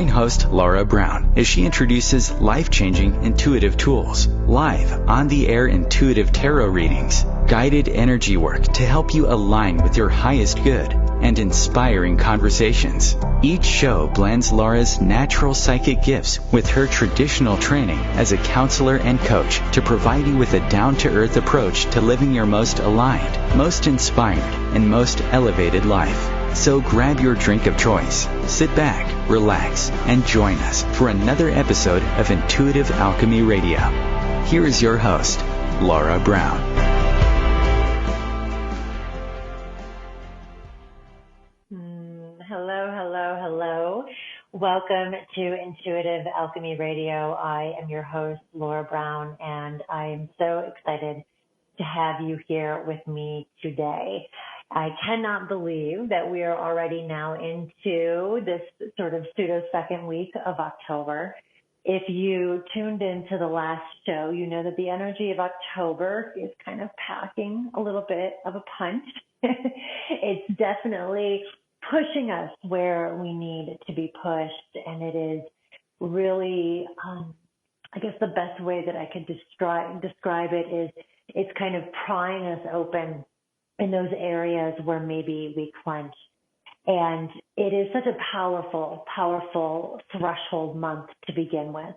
Join host Laura Brown as she introduces life-changing intuitive tools, live on-the-air intuitive tarot readings, guided energy work to help you align with your highest good, and inspiring conversations. Each show blends Laura's natural psychic gifts with her traditional training as a counselor and coach to provide you with a down-to-earth approach to living your most aligned, most inspired, and most elevated life. So grab your drink of choice, sit back, relax, and join us for another episode of Intuitive Alchemy Radio. Here is your host, Laura Brown. Hello. Welcome to Intuitive Alchemy Radio. I am your host, Laura Brown, and I am so excited to have you here with me today. I cannot believe that we are already now into this sort of pseudo second week of October. If you tuned into the last show, you know that the energy of October is kind of packing a little bit of a punch. It's definitely pushing us where we need to be pushed, and it is really, I guess the best way that I could describe it is it's kind of prying us open in those areas where maybe we clench. And it is such a powerful threshold month to begin with.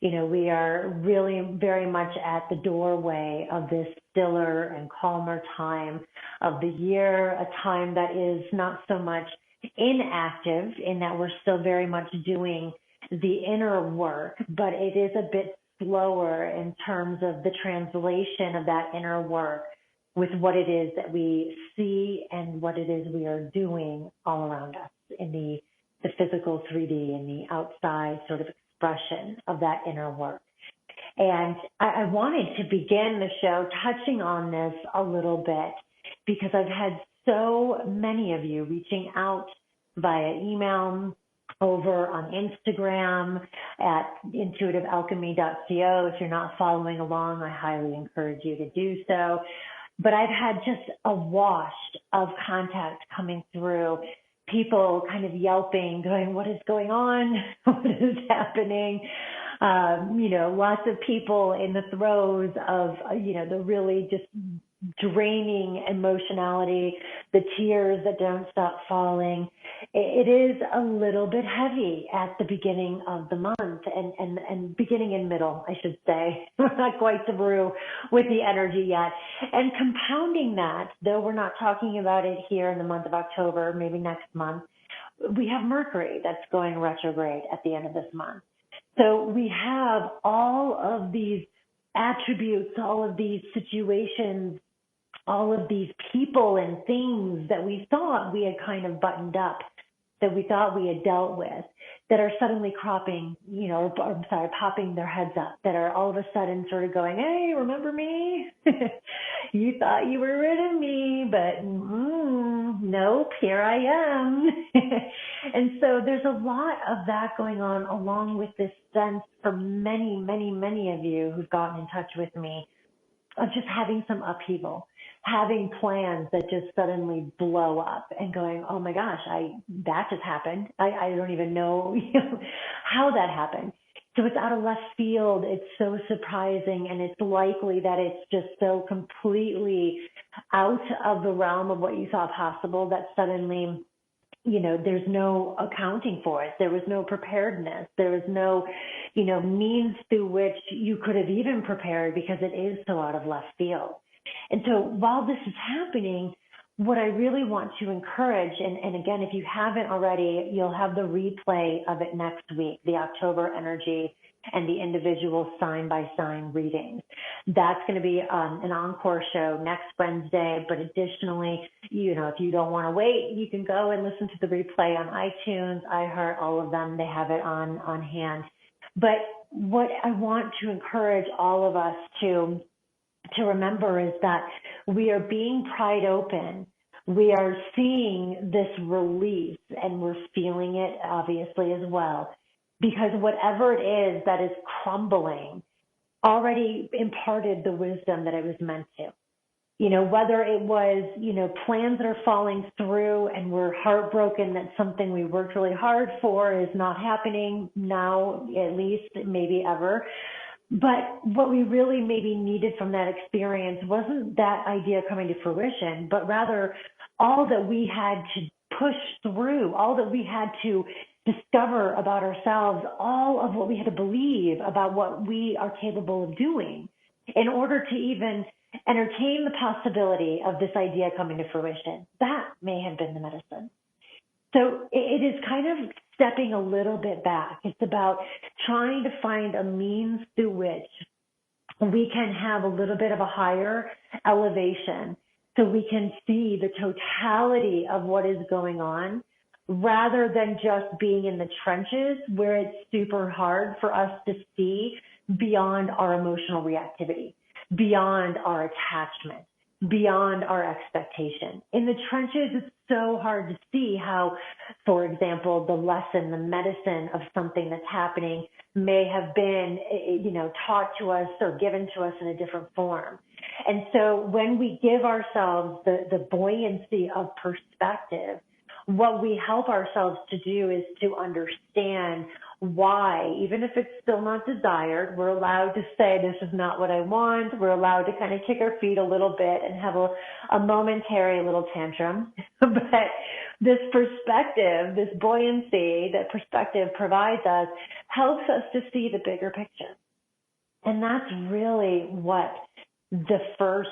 You know, we are really very much at the doorway of this stiller and calmer time of the year, a time that is not so much inactive in that we're still very much doing the inner work, but it is a bit slower in terms of the translation of that inner work with what it is that we see and what it is we are doing all around us in the physical 3D and the outside sort of expression of that inner work. And I wanted to begin the show touching on this a little bit because I've had so many of you reaching out via email, over on Instagram at intuitivealchemy.co. If you're not following along, I highly encourage you to do so. But I've had just a wash of contact coming through, people kind of yelping, going, what is going on? What is happening? Lots of people in the throes of, the really just draining emotionality, the tears that don't stop falling. It is a little bit heavy at the beginning of the month and beginning and middle, I should say. We're not quite through with the energy yet. And compounding that, though we're not talking about it here in the month of October, maybe next month, we have Mercury that's going retrograde at the end of this month. So we have all of these attributes, all of these situations, all of these people and things that we thought we had kind of buttoned up, that we thought we had dealt with, that are suddenly popping their heads up, that are all of a sudden sort of going, hey, remember me? You thought you were rid of me, but nope, here I am. And so there's a lot of that going on, along with this sense for many, many, many of you who've gotten in touch with me of just having some upheaval, having plans that just suddenly blow up and going, oh my gosh, that just happened. I don't even know, how that happened. So it's out of left field. It's so surprising, and it's likely that it's just so completely out of the realm of what you thought possible that suddenly, there's no accounting for it. There was no preparedness. There was no, means through which you could have even prepared because it is so out of left field. And so while this is happening, what I really want to encourage, and again, if you haven't already, you'll have the replay of it next week, the October energy and the individual sign-by-sign readings. That's going to be an encore show next Wednesday, but additionally, if you don't want to wait, you can go and listen to the replay on iTunes, iHeart, all of them. They have it on hand. But what I want to encourage all of us to remember is that we are being pried open. We are seeing this release, and we're feeling it obviously as well, because whatever it is that is crumbling already imparted the wisdom that it was meant to. whether it was, plans that are falling through and we're heartbroken that something we worked really hard for is not happening now, at least, maybe ever. But what we really maybe needed from that experience wasn't that idea coming to fruition, but rather all that we had to push through, all that we had to discover about ourselves, all of what we had to believe about what we are capable of doing in order to even entertain the possibility of this idea coming to fruition. That may have been the medicine. So it is kind of stepping a little bit back. It's about trying to find a means through which we can have a little bit of a higher elevation so we can see the totality of what is going on rather than just being in the trenches where it's super hard for us to see beyond our emotional reactivity, beyond our attachment, beyond our expectation. In the trenches, it's so hard to see how, for example, the lesson, the medicine of something that's happening may have been, taught to us or given to us in a different form. And so when we give ourselves the buoyancy of perspective, what we help ourselves to do is to understand why, even if it's still not desired, we're allowed to say, this is not what I want. We're allowed to kind of kick our feet a little bit and have a momentary little tantrum. But this perspective, this buoyancy that perspective provides us, helps us to see the bigger picture. And that's really what the first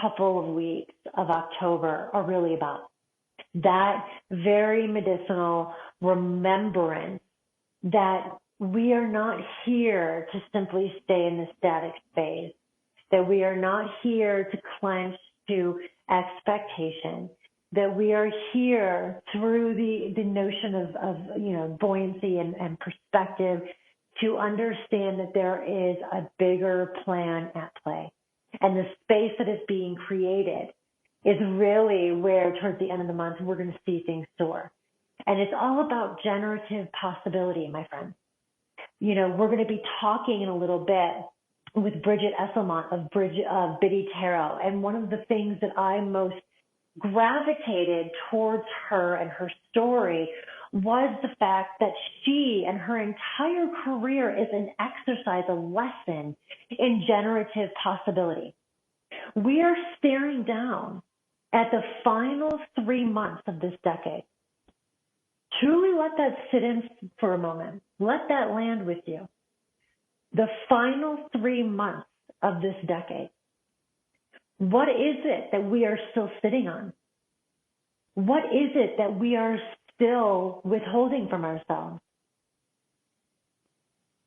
couple of weeks of October are really about. That very medicinal remembrance that we are not here to simply stay in the static space, that we are not here to clench to expectation, that we are here through the notion of buoyancy and perspective to understand that there is a bigger plan at play. And the space that is being created is really where, towards the end of the month, we're going to see things soar. And it's all about generative possibility, my friends. We're going to be talking in a little bit with Brigit Esselmont of Biddy Tarot. And one of the things that I most gravitated towards her and her story was the fact that she and her entire career is an exercise, a lesson in generative possibility. We are staring down at the final 3 months of this decade. Truly let that sit in for a moment. Let that land with you. The final 3 months of this decade. What is it that we are still sitting on? What is it that we are still withholding from ourselves?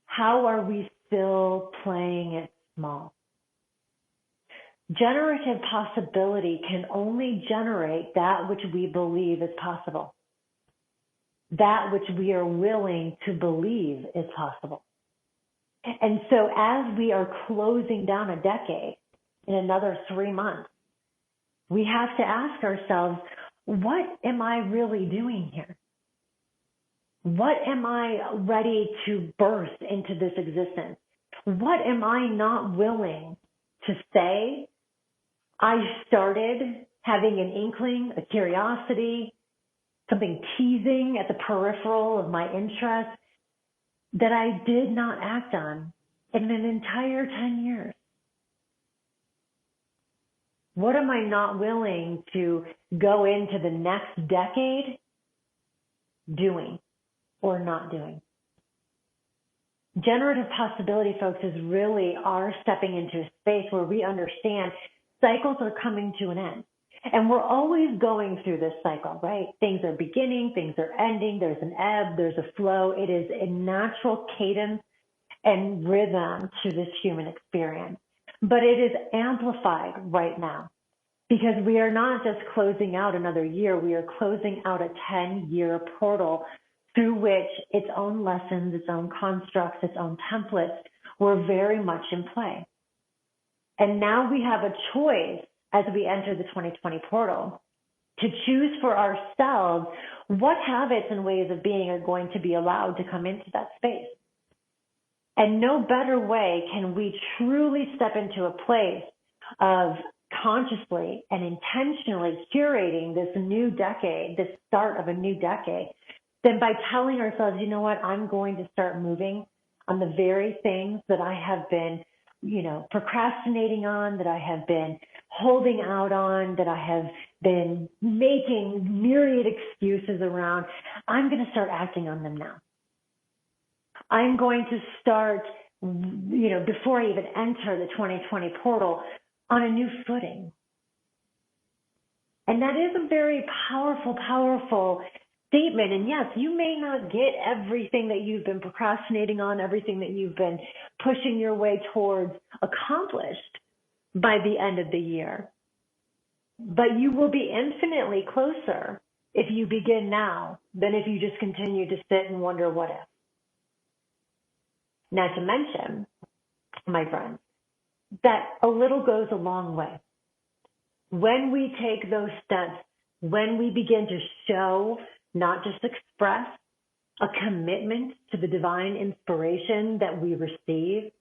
How are we still playing it small? Generative possibility can only generate that which we believe is possible. That which we are willing to believe is possible. And so as we are closing down a decade in another 3 months, we have to ask ourselves, what am I really doing here? What am I ready to birth into this existence? What am I not willing to say? I started having an inkling, a curiosity, something teasing at the peripheral of my interest that I did not act on in an entire 10 years. What am I not willing to go into the next decade doing or not doing? Generative possibility, folks, is really our stepping into a space where we understand cycles are coming to an end. And we're always going through this cycle, right? Things are beginning, things are ending, there's an ebb, there's a flow. It is a natural cadence and rhythm to this human experience. But it is amplified right now because we are not just closing out another year, we are closing out a 10-year portal through which its own lessons, its own constructs, its own templates were very much in play. And now we have a choice as we enter the 2020 portal to choose for ourselves what habits and ways of being are going to be allowed to come into that space. And no better way can we truly step into a place of consciously and intentionally curating this new decade, this start of a new decade, then by telling ourselves, you know what, I'm going to start moving on the very things that I have been, procrastinating on, that I have been holding out on, that I have been making myriad excuses around, I'm going to start acting on them now. I'm going to start, before I even enter the 2020 portal, on a new footing. And that is a very powerful, powerful statement. And yes, you may not get everything that you've been procrastinating on, everything that you've been pushing your way towards accomplished by the end of the year. But you will be infinitely closer if you begin now than if you just continue to sit and wonder what if. Not to mention, my friends, that a little goes a long way. When we take those steps, when we begin to show, not just express, a commitment to the divine inspiration that we receive,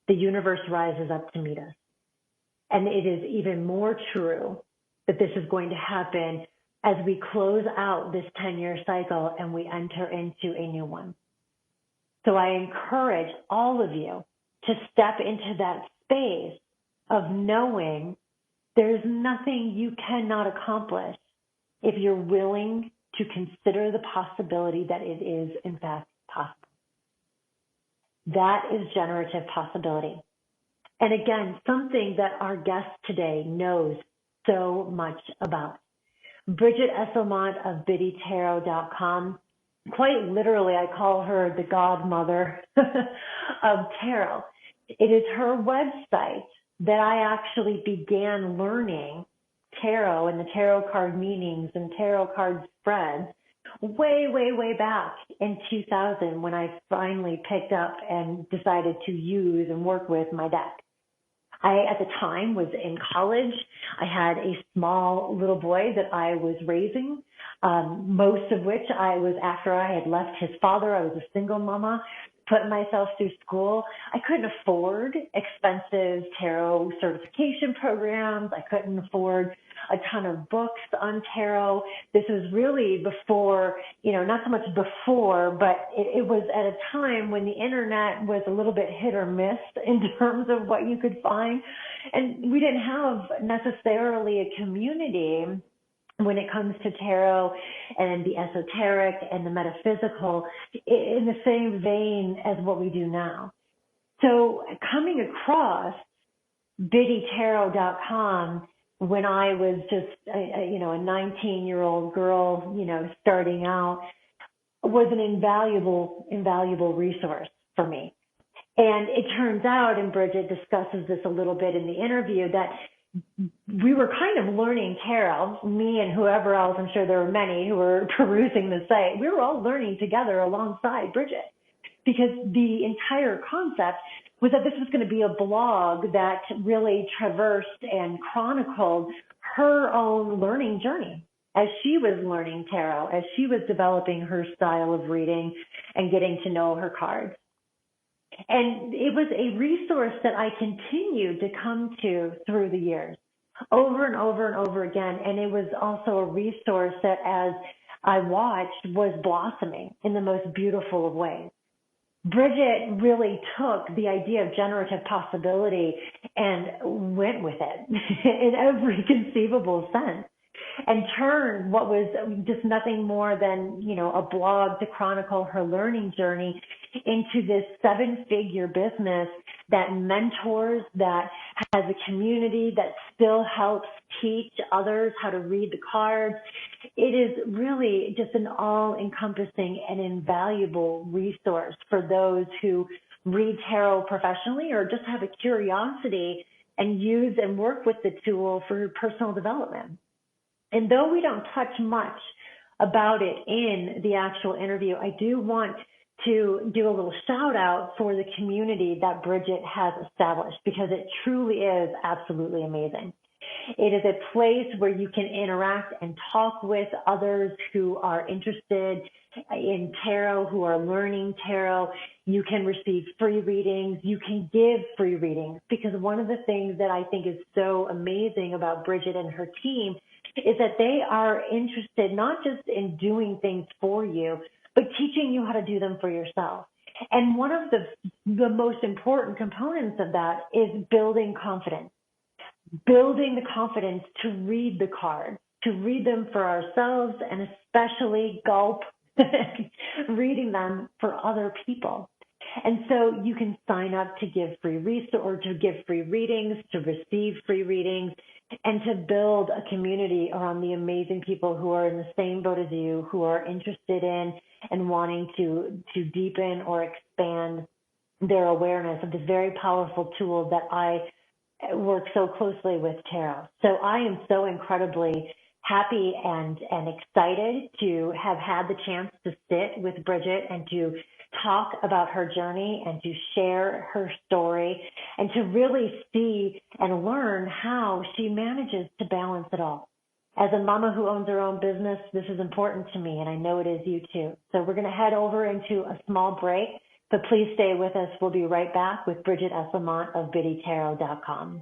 the universe rises up to meet us. And it is even more true that this is going to happen as we close out this 10-year cycle and we enter into a new one. So I encourage all of you to step into that space of knowing there's nothing you cannot accomplish if you're willing to consider the possibility that it is, in fact, possible. That is generative possibility. And again, something that our guest today knows so much about. Brigit Esselmont of BiddyTarot.com. Quite literally, I call her the godmother of tarot. It is her website that I actually began learning tarot and the tarot card meanings and tarot card spreads way, way, way back in 2000 when I finally picked up and decided to use and work with my deck. I, at the time, was in college. I had a small little boy that I was raising, most of which I was after I had left his father. I was a single mama, put myself through school. I couldn't afford expensive tarot certification programs. I couldn't afford a ton of books on tarot. This was really before, not so much before, but it was at a time when the internet was a little bit hit or miss in terms of what you could find. And we didn't have necessarily a community when it comes to tarot and the esoteric and the metaphysical in the same vein as what we do now. So coming across BiddyTarot.com when I was just, a 19-year-old girl, starting out, was an invaluable resource for me. And it turns out, and Brigit discusses this a little bit in the interview, that we were kind of learning tarot, me and whoever else, I'm sure there were many who were perusing the site. We were all learning together alongside Brigit, because the entire concept was that this was going to be a blog that really traversed and chronicled her own learning journey as she was learning tarot, as she was developing her style of reading and getting to know her cards. And it was a resource that I continued to come to through the years, over and over and over again. And it was also a resource that, as I watched, was blossoming in the most beautiful of ways. Brigit really took the idea of generative possibility and went with it in every conceivable sense, and turned what was just nothing more than, a blog to chronicle her learning journey into this 7-figure business that mentors, that has a community that still helps teach others how to read the cards. It is really just an all-encompassing and invaluable resource for those who read tarot professionally or just have a curiosity and use and work with the tool for personal development. And though we don't touch much about it in the actual interview, I do want to do a little shout out for the community that Brigit has established, because it truly is absolutely amazing. It is a place where you can interact and talk with others who are interested in tarot, who are learning tarot. You can receive free readings. You can give free readings, because one of the things that I think is so amazing about Brigit and her team is that they are interested not just in doing things for you, but teaching you how to do them for yourself. And one of the most important components of that is building confidence to read the cards, to read them for ourselves, and especially gulp, reading them for other people. And so you can sign up to give free or to give free readings, to receive free readings, and to build a community around the amazing people who are in the same boat as you, who are interested in and wanting to deepen or expand their awareness of this very powerful tool that I work so closely with tarot. So I am so incredibly happy and excited to have had the chance to sit with Brigit and to talk about her journey and to share her story and to really see and learn how she manages to balance it all. As a mama who owns her own business, this is important to me, and I know it is you too. So we're going to head over into a small break, but please stay with us. We'll be right back with Brigit Esselmont of BiddyTarot.com.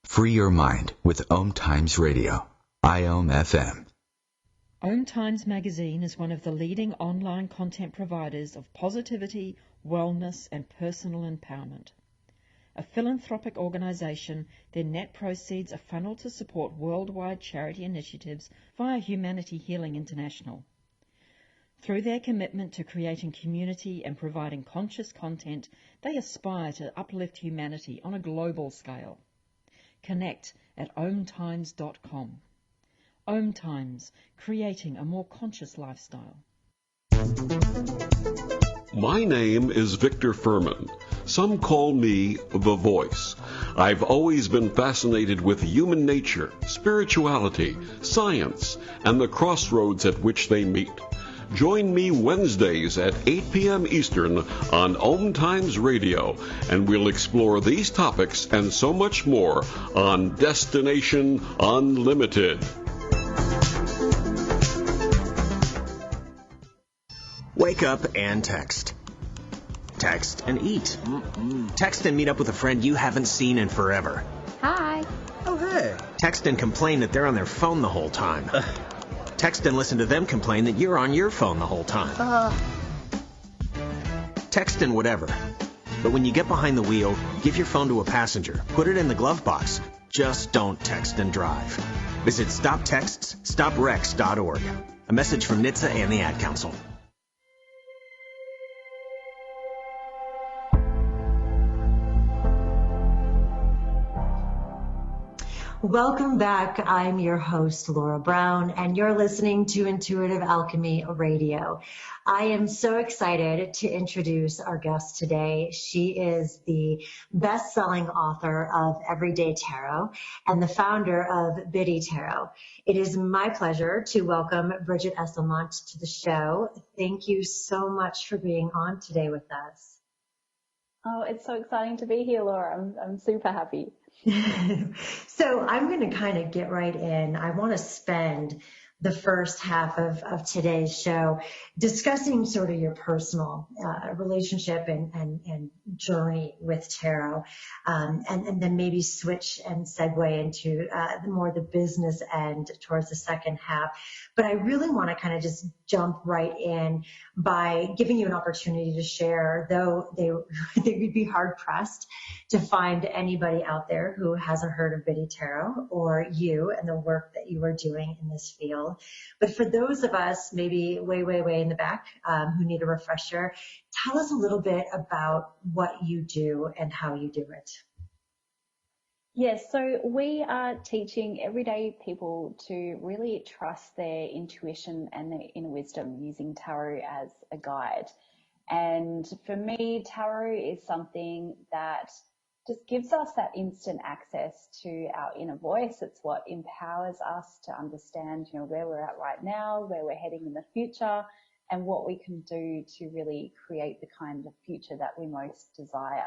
Free your mind with OMTimes Radio, IOM FM. OMTimes magazine is one of the leading online content providers of positivity, wellness, and personal empowerment. A philanthropic organisation, their net proceeds are funneled to support worldwide charity initiatives via Humanity Healing International. Through their commitment to creating community and providing conscious content, they aspire to uplift humanity on a global scale. Connect at OMTimes.com. OMTimes, creating a more conscious lifestyle. My name is Victor Furman. Some call me the Voice. I've always been fascinated with human nature, spirituality, science, and the crossroads at which they meet. Join me Wednesdays at 8 p.m. Eastern on OMTimes Radio, and we'll explore these topics and so much more on Destination Unlimited. Wake up and text. Text and eat. Text and meet up with a friend you haven't seen in forever. Hi. Oh, hey. Text and complain that they're on their phone the whole time. Text and listen to them complain that you're on your phone the whole time. Text and whatever. But when you get behind the wheel, give your phone to a passenger. Put it in the glove box. Just don't text and drive. Visit StopTextsStopWrecks.org. A message from NHTSA and the Ad Council. Welcome back. I'm your host, Laura Brown, and you're listening to Intuitive Alchemy Radio. I am so excited to introduce our guest today. She is the best-selling author of Everyday Tarot and the founder of Biddy Tarot. It is my pleasure to welcome Brigit Esselmont to the show. Thank you so much for being on today with us. Oh, it's so exciting to be here, Laura. I'm super happy. So I'm going to kind of get right in. I want to spend the first half of today's show discussing sort of your personal relationship and journey with tarot, and then maybe switch and segue into more the business end towards the second half. But I really want to kind of just jump right in by giving you an opportunity to share, though they would be hard pressed to find anybody out there who hasn't heard of Biddy Tarot or you and the work that you are doing in this field. But for those of us maybe way in the back who need a refresher, tell us a little bit about what you do and how you do it. Yes, so we are teaching everyday people to really trust their intuition and their inner wisdom using tarot as a guide. And for me, tarot is something that just gives us that instant access to our inner voice. It's what empowers us to understand, where we're at right now, where we're heading in the future, and what we can do to really create the kind of future that we most desire.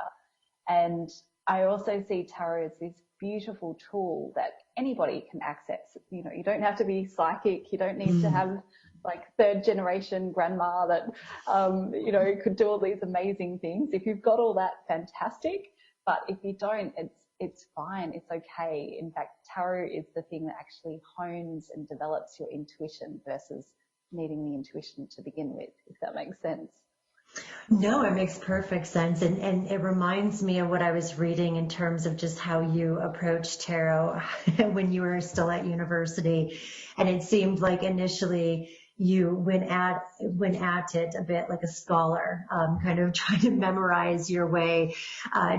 And I also see tarot as this beautiful tool that anybody can access. You don't have to be psychic. You don't need to have like third generation grandma that, could do all these amazing things. If you've got all that, fantastic. But if you don't, it's fine. It's okay. In fact, tarot is the thing that actually hones and develops your intuition versus needing the intuition to begin with, if that makes sense. No, it makes perfect sense. And it reminds me of what I was reading in terms of just how you approached tarot when you were still at university. And it seemed like initially you went at it a bit like a scholar, kind of trying to memorize your way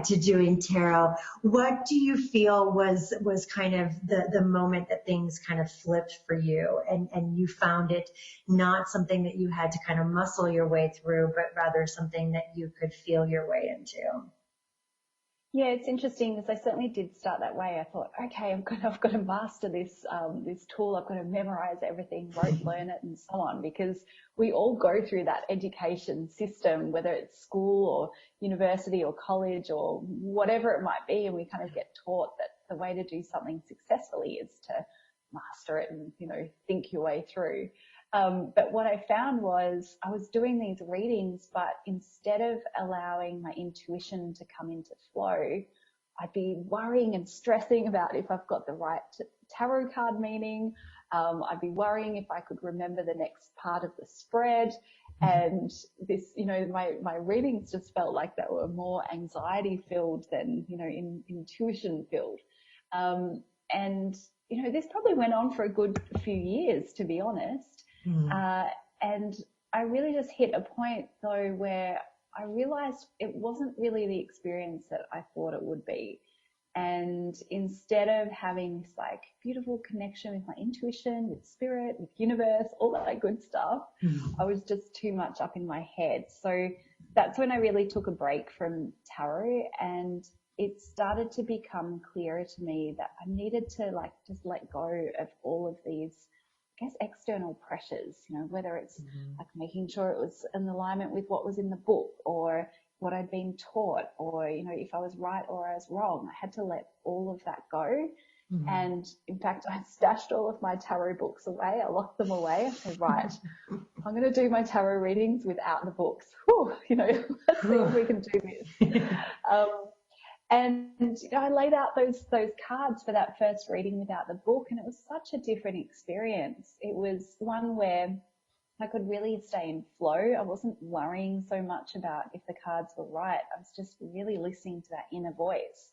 to doing tarot. What do you feel was kind of the moment that things kind of flipped for you and you found it not something that you had to kind of muscle your way through, but rather something that you could feel your way into? Yeah, it's interesting because I certainly did start that way. I thought, okay, I've got to master this tool. I've got to memorize everything, learn it, and so on. Because we all go through that education system, whether it's school or university or college or whatever it might be, and we kind of get taught that the way to do something successfully is to master it and think your way through. But what I found was I was doing these readings, but instead of allowing my intuition to come into flow, I'd be worrying and stressing about if I've got the right tarot card meaning. I'd be worrying if I could remember the next part of the spread. And this, my readings just felt like they were more anxiety filled than, intuition filled. And this probably went on for a good few years, to be honest. And I really just hit a point though where I realized it wasn't really the experience that I thought it would be. And instead of having this like beautiful connection with my intuition, with spirit, with universe, all that good stuff, I was just too much up in my head. So that's when I really took a break from tarot, and it started to become clearer to me that I needed to like just let go of all of these, I guess, external pressures, whether it's like making sure it was in alignment with what was in the book or what I'd been taught, or, if I was right or I was wrong. I had to let all of that go. And in fact, I stashed all of my tarot books away. I locked them away. I said, right, I'm going to do my tarot readings without the books. Whew, let's see if we can do this. And I laid out those cards for that first reading without the book, and it was such a different experience. It was one where I could really stay in flow. I wasn't worrying so much about if the cards were right. I was just really listening to that inner voice.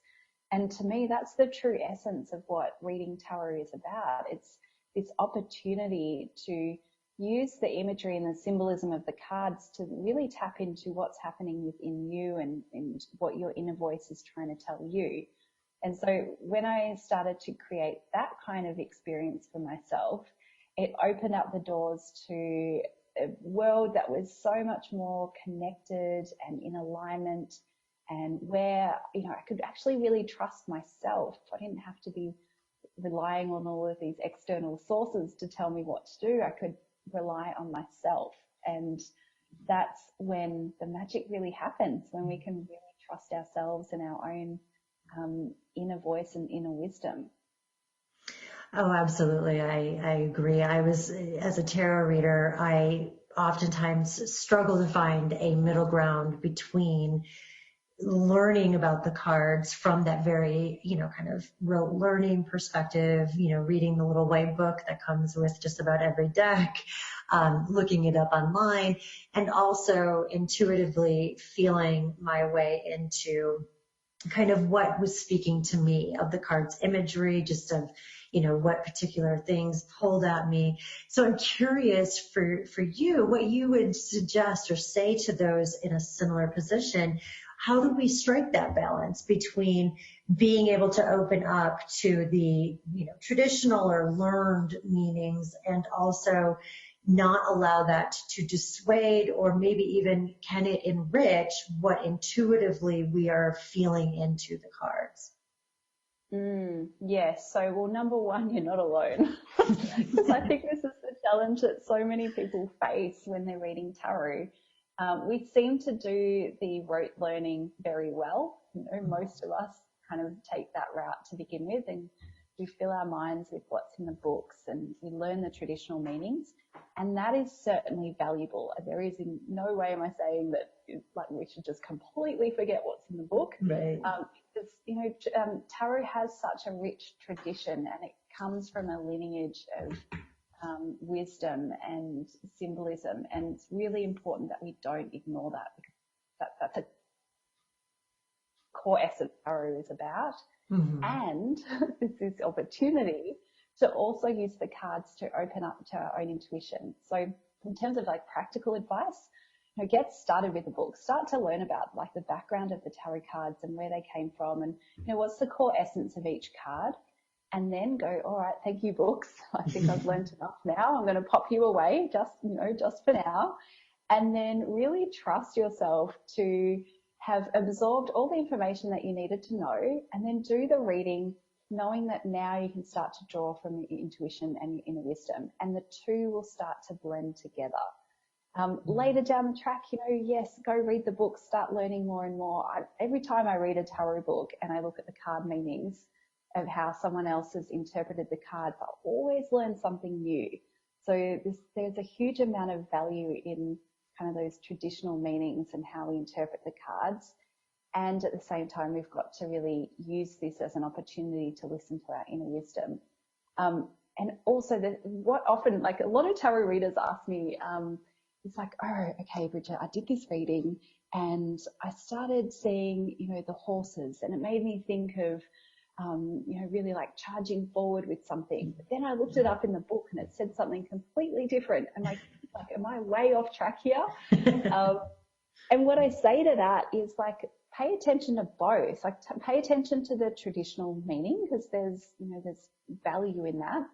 And to me, that's the true essence of what reading tarot is about. It's this opportunity to use the imagery and the symbolism of the cards to really tap into what's happening within you and what your inner voice is trying to tell you. And so when I started to create that kind of experience for myself, it opened up the doors to a world that was so much more connected and in alignment, and where, I could actually really trust myself. I didn't have to be relying on all of these external sources to tell me what to do. I could rely on myself. And that's when the magic really happens, when we can really trust ourselves and our own inner voice and inner wisdom. Oh, absolutely. I agree. As a tarot reader, I oftentimes struggle to find a middle ground between learning about the cards from that very, kind of real learning perspective, reading the little white book that comes with just about every deck, looking it up online, and also intuitively feeling my way into kind of what was speaking to me of the cards imagery, just of, what particular things pulled at me. So I'm curious for you, what you would suggest or say to those in a similar position. how do we strike that balance between being able to open up to the, traditional or learned meanings, and also not allow that to dissuade, or maybe even can it enrich what intuitively we are feeling into the cards? Yes. So, well, number one, you're not alone. Because I think this is the challenge that so many people face when they're reading tarot. We seem to do the rote learning very well. Most of us kind of take that route to begin with, and we fill our minds with what's in the books, and we learn the traditional meanings, and that is certainly valuable. There is in no way am I saying that we should just completely forget what's in the book. Right. Because tarot has such a rich tradition, and it comes from a lineage of wisdom and symbolism, and it's really important that we don't ignore that, because that's a core essence tarot is about. And this opportunity to also use the cards to open up to our own intuition. So in terms of practical advice, get started with the book. Start to learn about the background of the tarot cards and where they came from, and what's the core essence of each card. And then go, all right, thank you, books. I think I've learned enough now. I'm going to pop you away just for now. And then really trust yourself to have absorbed all the information that you needed to know, and then do the reading, knowing that now you can start to draw from your intuition and your inner wisdom, and the two will start to blend together. Later down the track, yes, go read the book, start learning more and more. Every time I read a tarot book and I look at the card meanings of how someone else has interpreted the cards, I always learn something new. So there's a huge amount of value in kind of those traditional meanings and how we interpret the cards. And at the same time, we've got to really use this as an opportunity to listen to our inner wisdom. And also what often, a lot of tarot readers ask me, it's oh, okay, Bridget, I did this reading and I started seeing, the horses, and it made me think of, really charging forward with something. But then I looked it up in the book and it said something completely different. And am I way off track here? And what I say to that is pay attention to both. Pay attention to the traditional meaning, because there's value in that,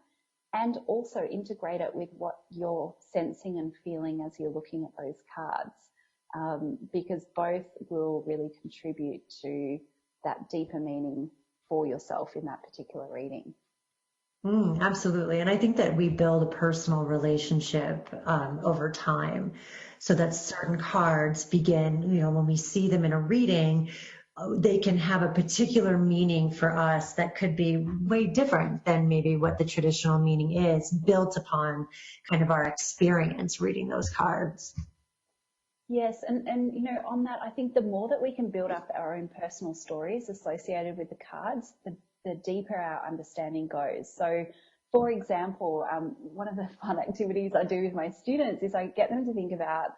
and also integrate it with what you're sensing and feeling as you're looking at those cards, because both will really contribute to that deeper meaning for yourself in that particular reading. Absolutely. And I think that we build a personal relationship over time, so that certain cards begin, when we see them in a reading, they can have a particular meaning for us that could be way different than maybe what the traditional meaning is, built upon kind of our experience reading those cards. Yes, and on that, I think the more that we can build up our own personal stories associated with the cards, the deeper our understanding goes. So, for example, one of the fun activities I do with my students is I get them to think about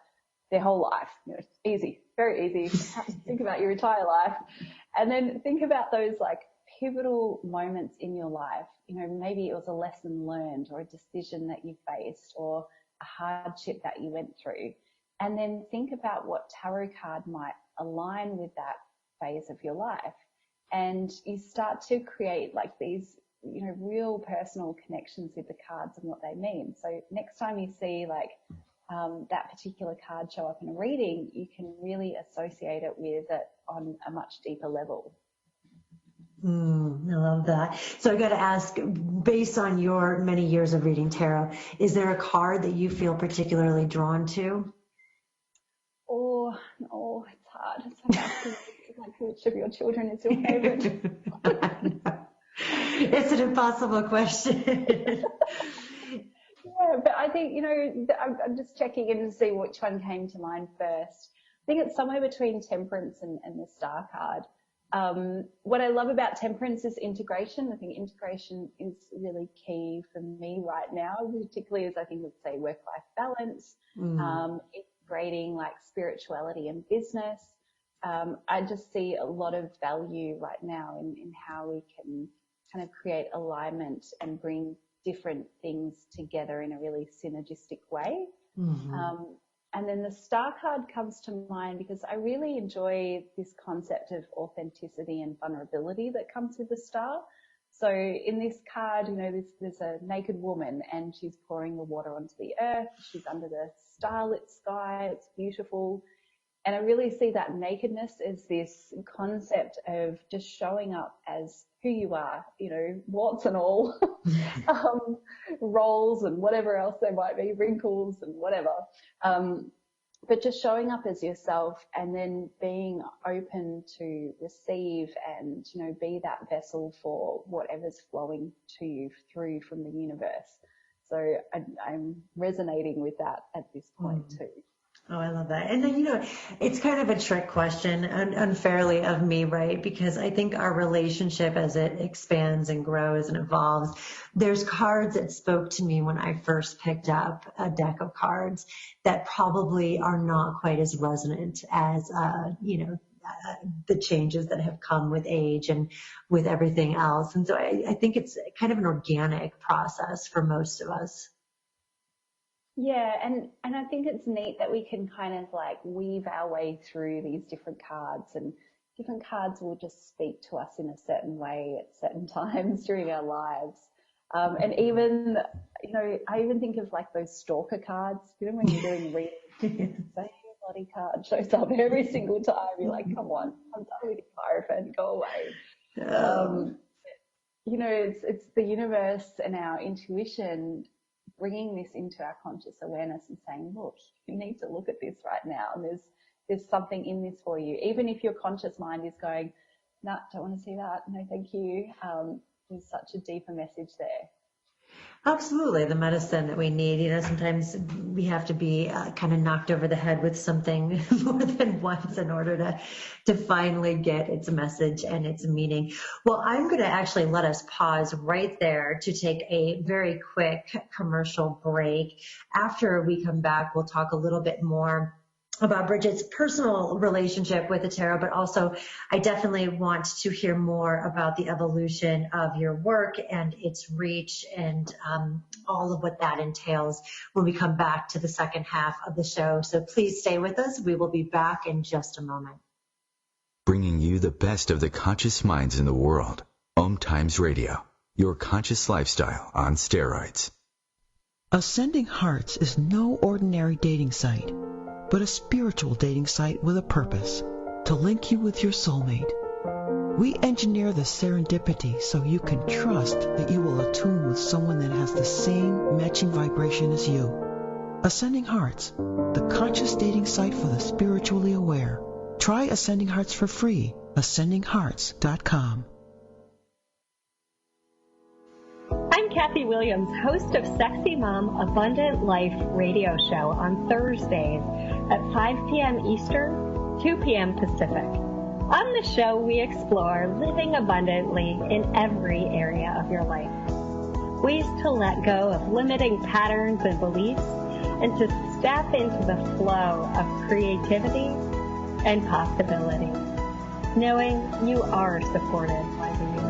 their whole life. It's easy, very easy. Think about your entire life, and then think about those pivotal moments in your life. Maybe it was a lesson learned, or a decision that you faced, or a hardship that you went through. And then think about what tarot card might align with that phase of your life. And you start to create these, real personal connections with the cards and what they mean. So next time you see that particular card show up in a reading, you can really associate it with it on a much deeper level. I love that. So I got to ask, based on your many years of reading tarot, is there a card that you feel particularly drawn to? Oh, it's hard. It's asking which of your children is your favorite? It's an impossible question. Yeah, but I think, I'm just checking in to see which one came to mind first. I think it's somewhere between Temperance and the Star card. What I love about Temperance is integration. I think integration is really key for me right now, particularly as I think would say work-life balance, integrating spirituality and business. I just see a lot of value right now in how we can kind of create alignment and bring different things together in a really synergistic way. And then the Star card comes to mind because I really enjoy this concept of authenticity and vulnerability that comes with the Star. So in this card, you know, there's a naked woman and she's pouring the water onto the earth. She's under the starlit sky. It's beautiful. And I really see that nakedness as this concept of just showing up as who you are, you know, warts and all, rolls and whatever else there might be, wrinkles and whatever. But just showing up as yourself and then being open to receive and, you know, be that vessel for whatever's flowing to you through from the universe. So I'm resonating with that at this point too. Oh, I love that. And then, you know, it's kind of a trick question, unfairly of me, right? Because I think our relationship as it expands and grows and evolves, there's cards that spoke to me when I first picked up a deck of cards that probably are not quite as resonant as, the changes that have come with age and with everything else. And so I think it's kind of an organic process for most of us. Yeah, and I think it's neat that we can kind of like weave our way through these different cards, and different cards will just speak to us in a certain way at certain times during our lives. And even, you know, I even think of like those stalker cards, you know, when you're doing readings, the same bloody card shows up every single time. You're like, come on, I'm done with you, Hierophant, go away. You know, it's the universe and our intuition bringing this into our conscious awareness and saying, look, you need to look at this right now. And there's something in this for you. Even if your conscious mind is going, no, don't want to see that. No, thank you. There's such a deeper message there. Absolutely. The medicine that we need, you know, sometimes we have to be kind of knocked over the head with something more than once in order to finally get its message and its meaning. Well, I'm going to actually let us pause right there to take a very quick commercial break. After we come back, we'll talk a little bit more about Brigit's personal relationship with the tarot, but also I definitely want to hear more about the evolution of your work and its reach and all of what that entails when we come back to the second half of the show. So please stay with us. We will be back in just a moment. Bringing you the best of the conscious minds in the world. OMTimes Radio, your conscious lifestyle on steroids. Ascending Hearts is no ordinary dating site, but a spiritual dating site with a purpose, to link you with your soulmate. We engineer the serendipity so you can trust that you will attune with someone that has the same matching vibration as you. Ascending Hearts, the conscious dating site for the spiritually aware. Try Ascending Hearts for free, ascendinghearts.com. I'm Kathy Williams, host of Sexy Mom Abundant Life radio show on Thursdays at 5 p.m. Eastern, 2 p.m. Pacific. On the show, we explore living abundantly in every area of your life. Ways to let go of limiting patterns and beliefs and to step into the flow of creativity and possibility, knowing you are supported by the universe.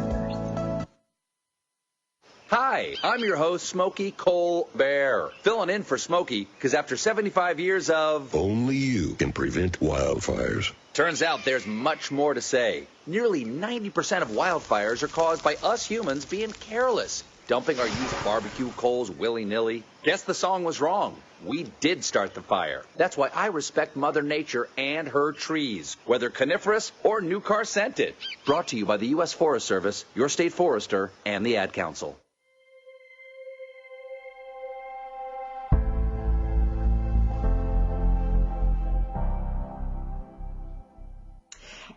Hi, I'm your host, Smokey Colbert, filling in for Smokey because after 75 years of... Only you can prevent wildfires. Turns out there's much more to say. Nearly 90% of wildfires are caused by us humans being careless, dumping our used barbecue coals willy-nilly. Guess the song was wrong. We did start the fire. That's why I respect Mother Nature and her trees, whether coniferous or new car scented. Brought to you by the U.S. Forest Service, your state forester, and the Ad Council.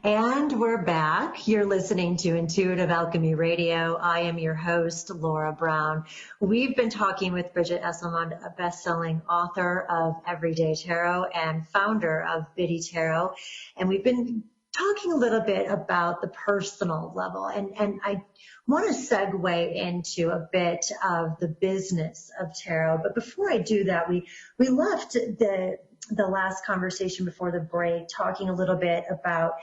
And we're back. You're listening to Intuitive Alchemy Radio. I am your host, Laura Brown. We've been talking with Brigit Esselmont, a best-selling author of Everyday Tarot and founder of Biddy Tarot. And we've been talking a little bit about the personal level. And I want to segue into a bit of the business of tarot. But before I do that, we left the last conversation before the break talking a little bit about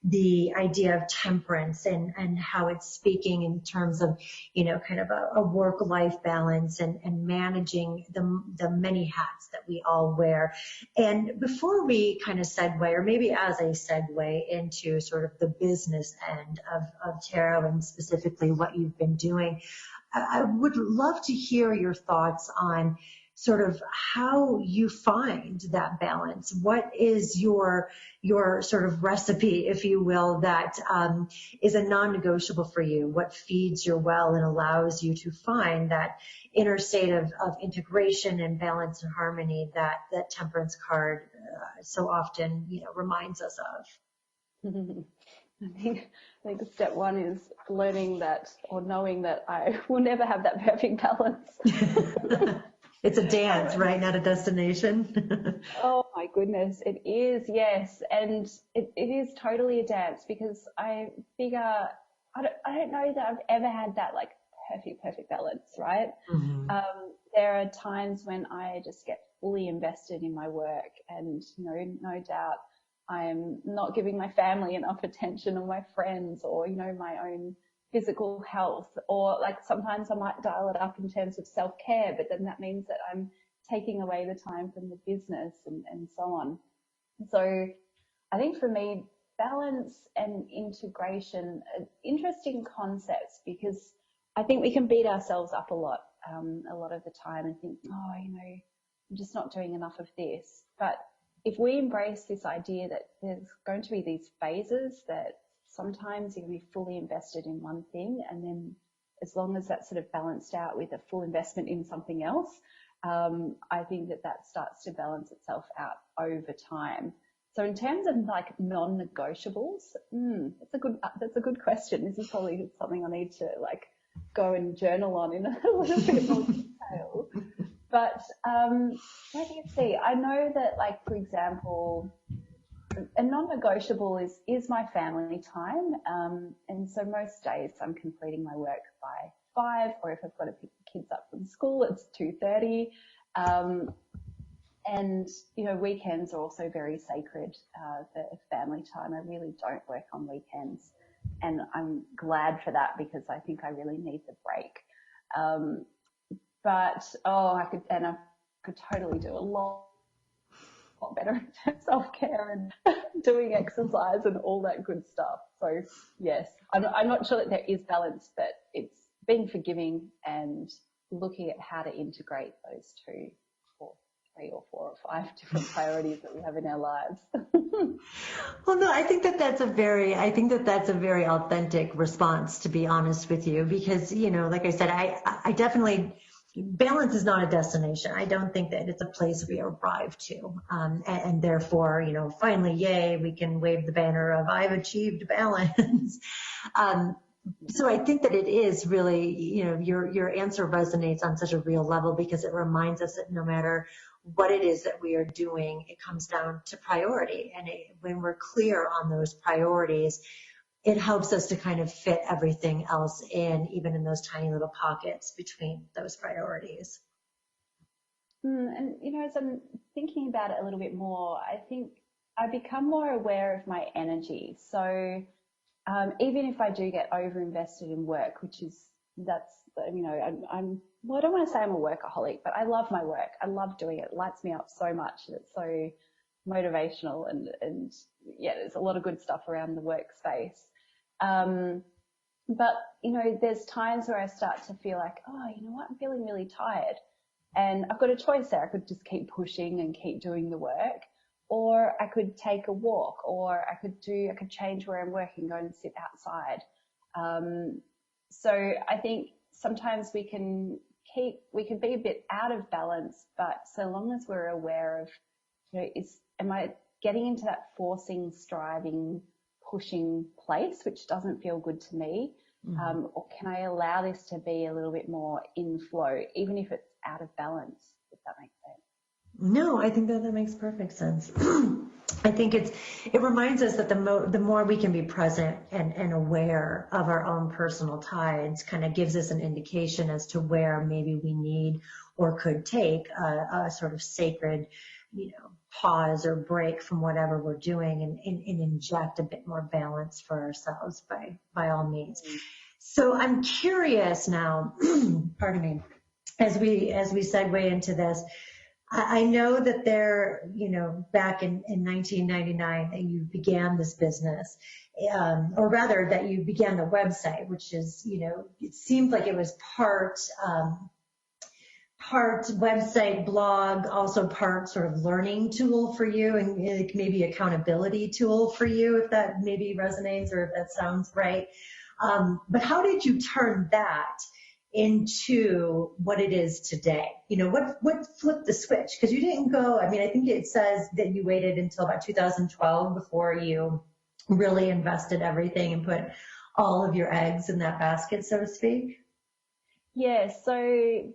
the idea of temperance and how it's speaking in terms of, you know, kind of a work-life balance and managing the many hats that we all wear. And before we kind of segue, or maybe as a segue into sort of the business end of tarot and specifically what you've been doing, I would love to hear your thoughts on sort of how you find that balance. What is your sort of recipe, if you will, that is a non-negotiable for you? What feeds your well and allows you to find that inner state of integration and balance and harmony that temperance card so often, you know, reminds us of? I think step one is learning that, or knowing that I will never have that perfect balance. It's a dance, right? Not a destination. Oh my goodness, it is, yes. And it is totally a dance, because I figure, I don't know that I've ever had that like perfect balance, right? Mm-hmm. There are times when I just get fully invested in my work, and, you know, no doubt I'm not giving my family enough attention, or my friends, or, you know, my own physical health, or like sometimes I might dial it up in terms of self-care, but then that means that I'm taking away the time from the business and so on. So I think for me, balance and integration are interesting concepts, because I think we can beat ourselves up a lot of the time and think, oh, you know, I'm just not doing enough of this. But if we embrace this idea that there's going to be these phases, that sometimes you're going to be fully invested in one thing, and then as long as that's sort of balanced out with a full investment in something else, I think that starts to balance itself out over time. So in terms of like non-negotiables, that's a good question. This is probably something I need to like go and journal on in a little bit more detail. But let me see. I know that, like, for example, a non-negotiable is my family time. And so most days I'm completing my work by 5, or if I've got to pick the kids up from school, it's 2:30. And, you know, weekends are also very sacred for family time. I really don't work on weekends. And I'm glad for that, because I think I really need the break. But I could totally do a lot better in terms of self-care and doing exercise and all that good stuff. So yes, I'm not sure that there is balance, but it's being forgiving and looking at how to integrate those 2 or 3 or 4 or 5 different priorities that we have in our lives. Well, no, I think that's a very authentic response, to be honest with you, because, you know, like I said, I definitely, balance is not a destination. I don't think that it's a place we arrive to. And therefore, you know, finally, yay, we can wave the banner of I've achieved balance. So I think that it is really, you know, your answer resonates on such a real level, because it reminds us that no matter what it is that we are doing, it comes down to priority. And when we're clear on those priorities, it helps us to kind of fit everything else in, even in those tiny little pockets between those priorities. And, you know, as I'm thinking about it a little bit more, I think I become more aware of my energy. So even if I do get overinvested in work, you know, well, I don't want to say I'm a workaholic, but I love my work. I love doing it. It lights me up so much. It's so motivational, and yeah, there's a lot of good stuff around the workspace. But, you know, there's times where I start to feel like, oh, you know what, I'm feeling really tired. And I've got a choice there. I could just keep pushing and keep doing the work, or I could take a walk, or I could change where I'm working, go and sit outside. So I think sometimes we can be a bit out of balance, but so long as we're aware of, you know, am I getting into that forcing, striving, pushing place, which doesn't feel good to me? Mm-hmm. Or can I allow this to be a little bit more in flow, even if it's out of balance, if that makes sense? No, I think that makes perfect sense. I think it reminds us that the more we can be present and aware of our own personal tides, kind of gives us an indication as to where maybe we need or could take a sort of sacred, you know, pause or break from whatever we're doing and inject a bit more balance for ourselves by all means. So I'm curious now, pardon me, as we segue into this, I know that back in 1999 that you began this business, or rather that you began the website, which is, it seemed like it was part website, blog, also part sort of learning tool for you and maybe accountability tool for you, if that maybe resonates or if that sounds right. But how did you turn that into what it is today? What flipped the switch? Because you didn't go, I think it says that you waited until about 2012 before you really invested everything and put all of your eggs in that basket, so to speak. Yeah, so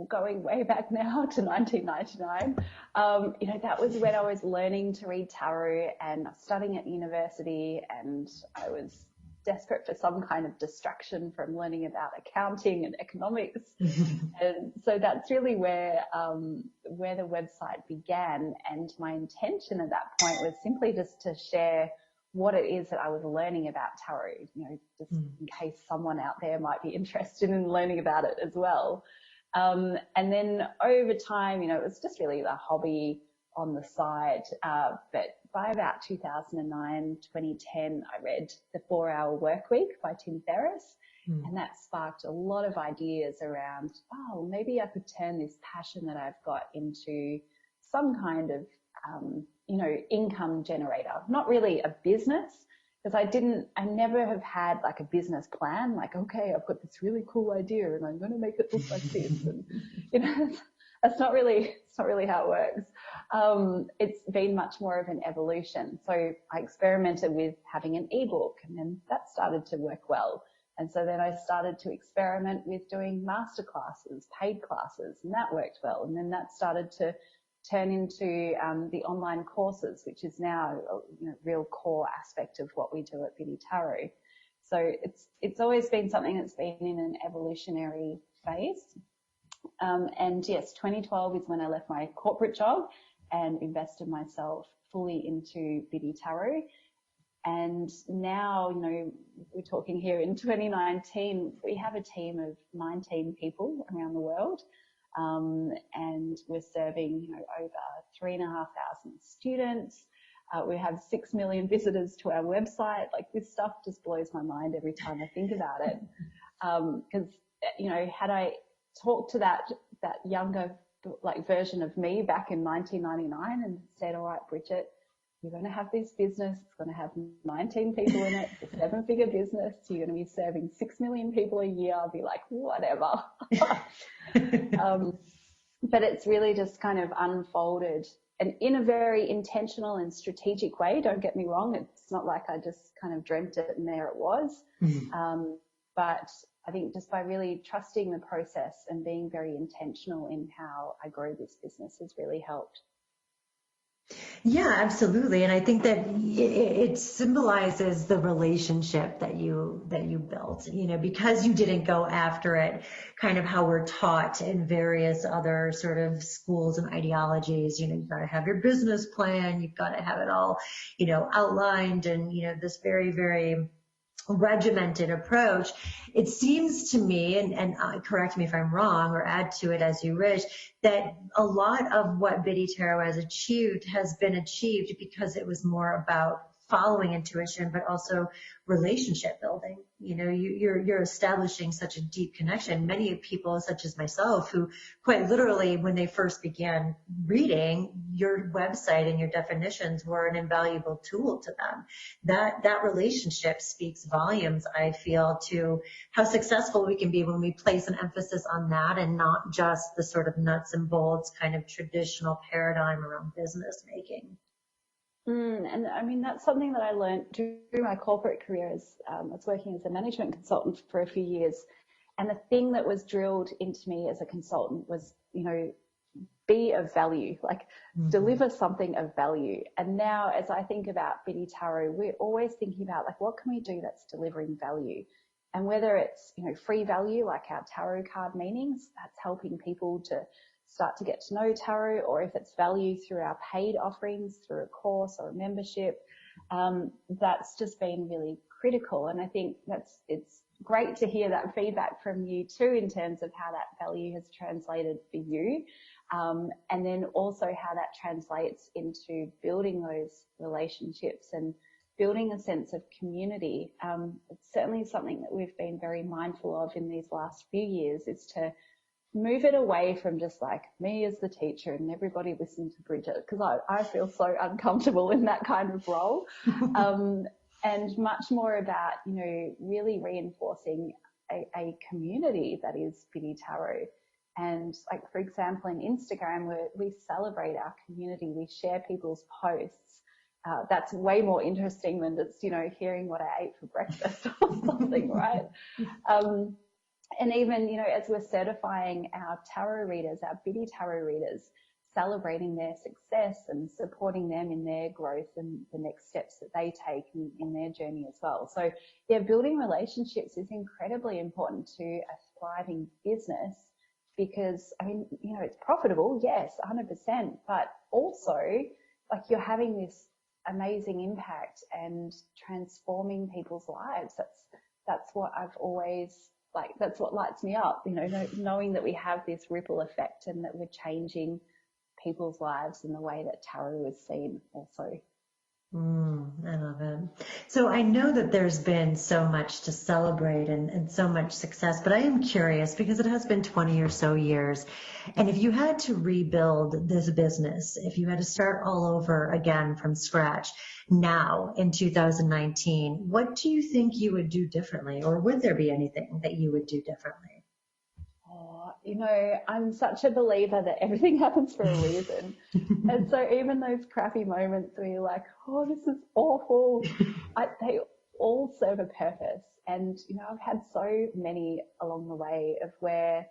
going way back now to 1999, that was when I was learning to read tarot and studying at university, and I was desperate for some kind of distraction from learning about accounting and economics. And so that's really where the website began. And my intention at that point was simply just to share what it is that I was learning about tarot, just in case someone out there might be interested in learning about it as well. And then over time, it was just really the hobby on the side. But by about 2009, 2010, I read The 4-Hour Workweek by Tim Ferriss. And that sparked a lot of ideas around, maybe I could turn this passion that I've got into some kind of income generator, not really a business, because I never have had like a business plan, like, okay, I've got this really cool idea and I'm going to make it look like this. And, that's not really how it works. It's been much more of an evolution. So I experimented with having an ebook, and then that started to work well. And so then I started to experiment with doing master classes, paid classes, and that worked well. And then that started to turn into the online courses, which is now a real core aspect of what we do at Biddy Tarot. So it's always been something that's been in an evolutionary phase. And yes, 2012 is when I left my corporate job and invested myself fully into Biddy Tarot. And now, we're talking here in 2019, we have a team of 19 people around the world. And we're serving, over 3,500 students. We have 6 million visitors to our website. Like, this stuff just blows my mind every time I think about it. Because, had I talked to that younger version of me back in 1999 and said, all right, Brigit, you're going to have this business. It's going to have 19 people in it. It's a 7-figure business. You're going to be serving 6 million people a year. I'll be like, whatever. But it's really just kind of unfolded, and in a very intentional and strategic way. Don't get me wrong. It's not like I just kind of dreamt it and there it was. But I think just by really trusting the process and being very intentional in how I grow this business has really helped. Yeah, absolutely. And I think that it symbolizes the relationship that you built, because you didn't go after it kind of how we're taught in various other sort of schools and ideologies. You've got to have your business plan. You've got to have it all, outlined, and, this very, very regimented approach. It seems to me, and correct me if I'm wrong or add to it as you wish, that a lot of what Biddy Tarot has been achieved because it was more about following intuition, but also relationship building. You're establishing such a deep connection. Many people, such as myself, who quite literally, when they first began reading your website and your definitions, were an invaluable tool to them. That relationship speaks volumes, I feel, to how successful we can be when we place an emphasis on that and not just the sort of nuts and bolts kind of traditional paradigm around business making. And I mean, that's something that I learned through my corporate career. I was working as a management consultant for a few years. And the thing that was drilled into me as a consultant was, be of value, deliver something of value. And now as I think about Biddy Tarot, we're always thinking about what can we do that's delivering value? And whether it's, free value, like our tarot card meanings, that's helping people to start to get to know tarot, or if it's value through our paid offerings, through a course or a membership, that's just been really critical. And I think it's great to hear that feedback from you too, in terms of how that value has translated for you. And then also how that translates into building those relationships and building a sense of community. It's certainly something that we've been very mindful of in these last few years, is to move it away from just like me as the teacher and everybody listen to Brigit, because I feel so uncomfortable in that kind of role. And much more about, really reinforcing a community that is Biddy Tarot. And like, for example, in Instagram, we celebrate our community. We share people's posts. That's way more interesting than just, hearing what I ate for breakfast or something, right? And even, as we're certifying our tarot readers, our Biddy Tarot readers, celebrating their success and supporting them in their growth and the next steps that they take in their journey as well. So, yeah, building relationships is incredibly important to a thriving business, because, it's profitable, yes, 100%, but also, like, you're having this amazing impact and transforming people's lives. That's what I've always, that's what lights me up, knowing that we have this ripple effect and that we're changing people's lives in the way that tarot is seen also. I love it. So I know that there's been so much to celebrate and so much success, but I am curious, because it has been 20 or so years. And if you had to rebuild this business, if you had to start all over again from scratch now in 2019, what do you think you would do differently? Or would there be anything that you would do differently? I'm such a believer that everything happens for a reason. And so even those crappy moments where you're like, oh, this is awful, they all serve a purpose. And, I've had so many along the way of where,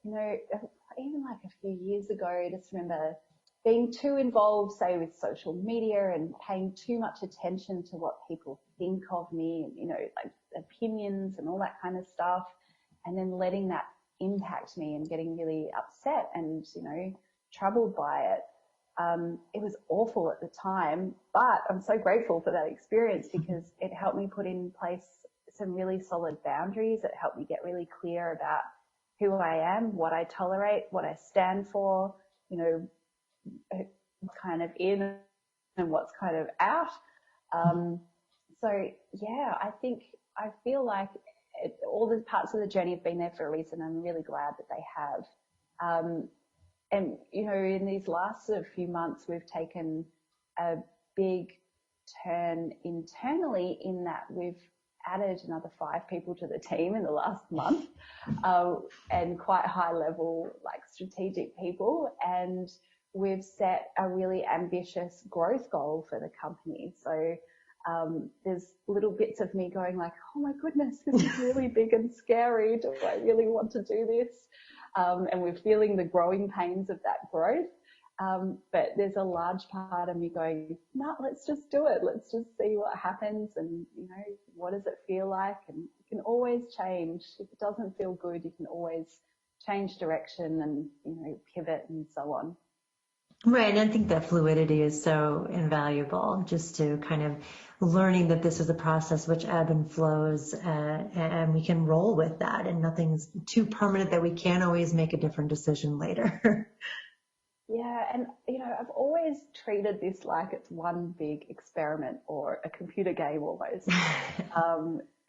even like a few years ago, I just remember being too involved, say, with social media and paying too much attention to what people think of me, and, like opinions and all that kind of stuff, and then letting that impact me and getting really upset and, troubled by it. It was awful at the time, but I'm so grateful for that experience, because it helped me put in place some really solid boundaries. It helped me get really clear about who I am, what I tolerate, what I stand for, kind of in and what's kind of out. So yeah, I feel like all the parts of the journey have been there for a reason. I'm really glad that they have. And, in these last few months, we've taken a big turn internally in that we've added another 5 people to the team in the last month, and quite high level, like strategic people. And we've set a really ambitious growth goal for the company. So there's little bits of me going like, oh my goodness, this is really big and scary. Do I really want to do this? And we're feeling the growing pains of that growth. But there's a large part of me going, no, let's just do it. Let's just see what happens. And, what does it feel like? And you can always change. If it doesn't feel good, you can always change direction and, pivot and so on. Right, and I think that fluidity is so invaluable, just to kind of learning that this is a process which ebb and flows, and we can roll with that, and nothing's too permanent that we can't always make a different decision later. Yeah, and, I've always treated this like it's one big experiment or a computer game almost.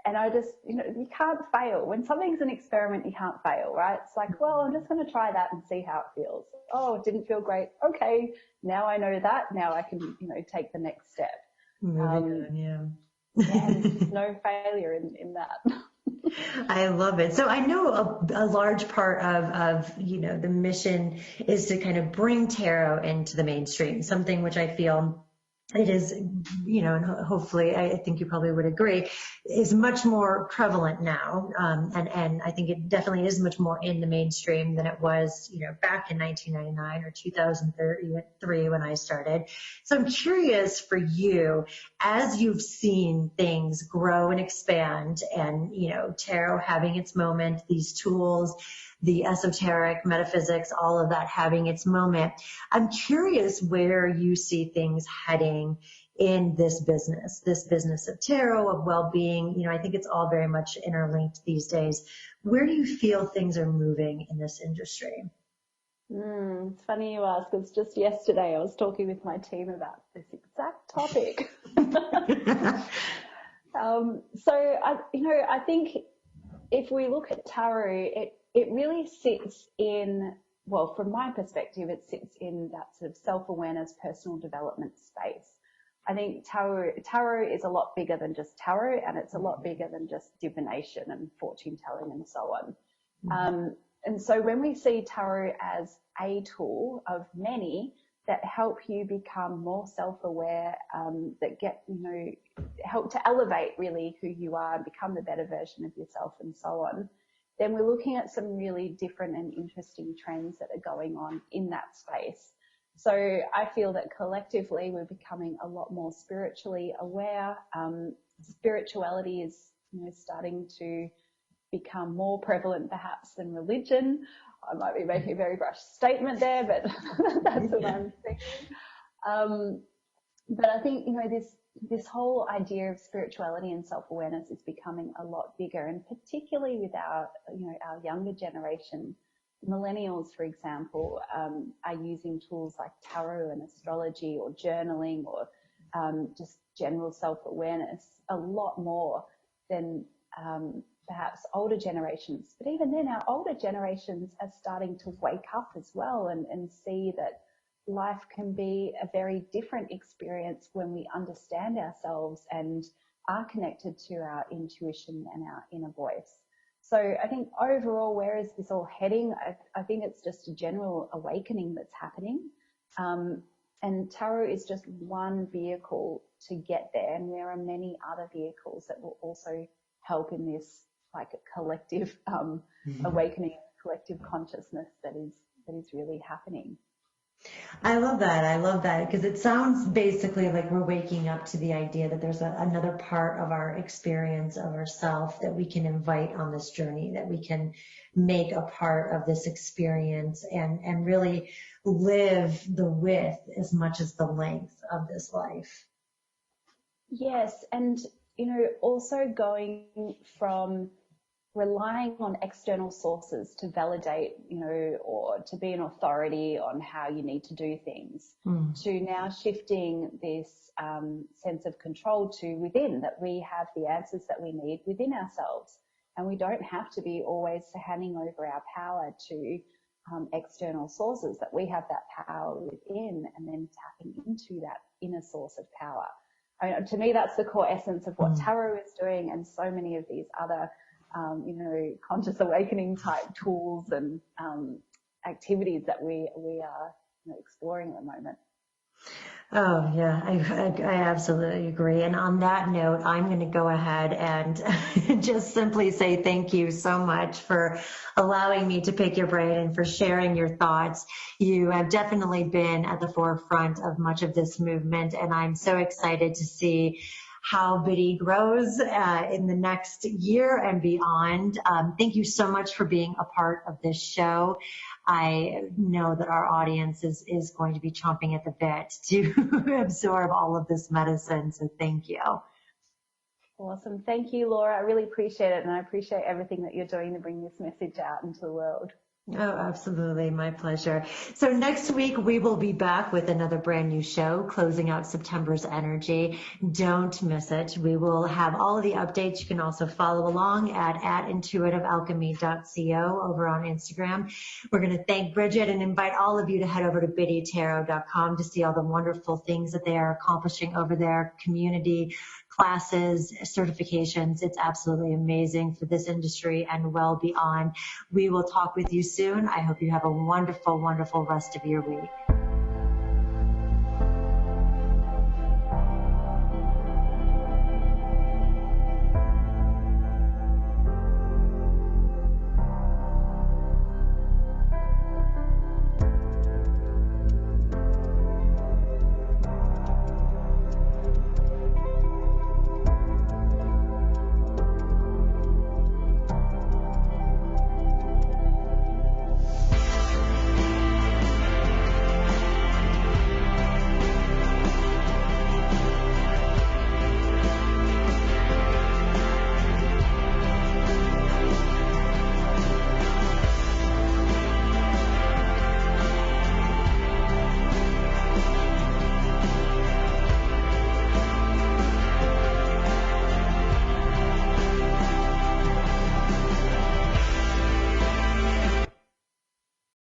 And I just, you can't fail. When something's an experiment, you can't fail, right? It's like, well, I'm just going to try that and see how it feels. Oh, it didn't feel great. Okay, now I know that. Now I can, take the next step. Yeah. And no failure in that. I love it. So I know a large part of the mission is to kind of bring tarot into the mainstream, something which I feel it is, and hopefully I think you probably would agree, is much more prevalent now. And I think it definitely is much more in the mainstream than it was, back in 1999 or 2003 when I started. So I'm curious for you, as you've seen things grow and expand and, tarot having its moment, these tools, the esoteric, metaphysics, all of that having its moment. I'm curious where you see things heading in this business of tarot, of well-being. You know, I think it's all very much interlinked these days. Where do you feel things are moving in this industry? It's funny you ask, because just yesterday I was talking with my team about this exact topic. I think if we look at tarot, it really sits in, well, from my perspective, it sits in that sort of self-awareness, personal development space. I think tarot is a lot bigger than just tarot, and it's a lot bigger than just divination and fortune telling and so on. And so when we see tarot as a tool of many that help you become more self-aware, that help to elevate really who you are and become the better version of yourself and so on, then we're looking at some really different and interesting trends that are going on in that space. So I feel that collectively we're becoming a lot more spiritually aware. Spirituality is, starting to become more prevalent perhaps than religion. I might be making a very brash statement there, but that's what I'm thinking. But I think, this whole idea of spirituality and self-awareness is becoming a lot bigger, and particularly with our younger generation. Millennials, for example, are using tools like tarot and astrology or journaling or just general self-awareness a lot more than perhaps older generations. But even then, our older generations are starting to wake up as well and see that life can be a very different experience when we understand ourselves and are connected to our intuition and our inner voice. So I think overall, where is this all heading? I think it's just a general awakening that's happening. And tarot is just one vehicle to get there. And there are many other vehicles that will also help in this like a collective awakening, collective consciousness that is really happening. I love that because it sounds basically like we're waking up to the idea that there's another part of our experience of ourself that we can invite on this journey, that we can make a part of this experience and really live the width as much as the length of this life. Yes, and also going from relying on external sources to validate, or to be an authority on how you need to do things, to now shifting this sense of control to within, that we have the answers that we need within ourselves. And we don't have to be always handing over our power to external sources, that we have that power within and then tapping into that inner source of power. I mean, to me, that's the core essence of what tarot is doing, and so many of these other conscious awakening type tools and activities that we are exploring at the moment. Oh, yeah, I absolutely agree. And on that note, I'm going to go ahead and just simply say thank you so much for allowing me to pick your brain and for sharing your thoughts. You have definitely been at the forefront of much of this movement, and I'm so excited to see how Biddy grows in the next year and beyond. Thank you so much for being a part of this show. I know that our audience is going to be chomping at the bit to absorb all of this medicine, so thank you. Awesome. Thank you, Laura. I really appreciate it, and I appreciate everything that you're doing to bring this message out into the world. Oh, absolutely. My pleasure. So next week, we will be back with another brand new show, closing out September's energy. Don't miss it. We will have all of the updates. You can also follow along at intuitivealchemy.co over on Instagram. We're going to thank Brigit and invite all of you to head over to biddytarot.com to see all the wonderful things that they are accomplishing over there, community, classes, certifications. It's absolutely amazing for this industry and well beyond. We will talk with you soon. I hope you have a wonderful, wonderful rest of your week.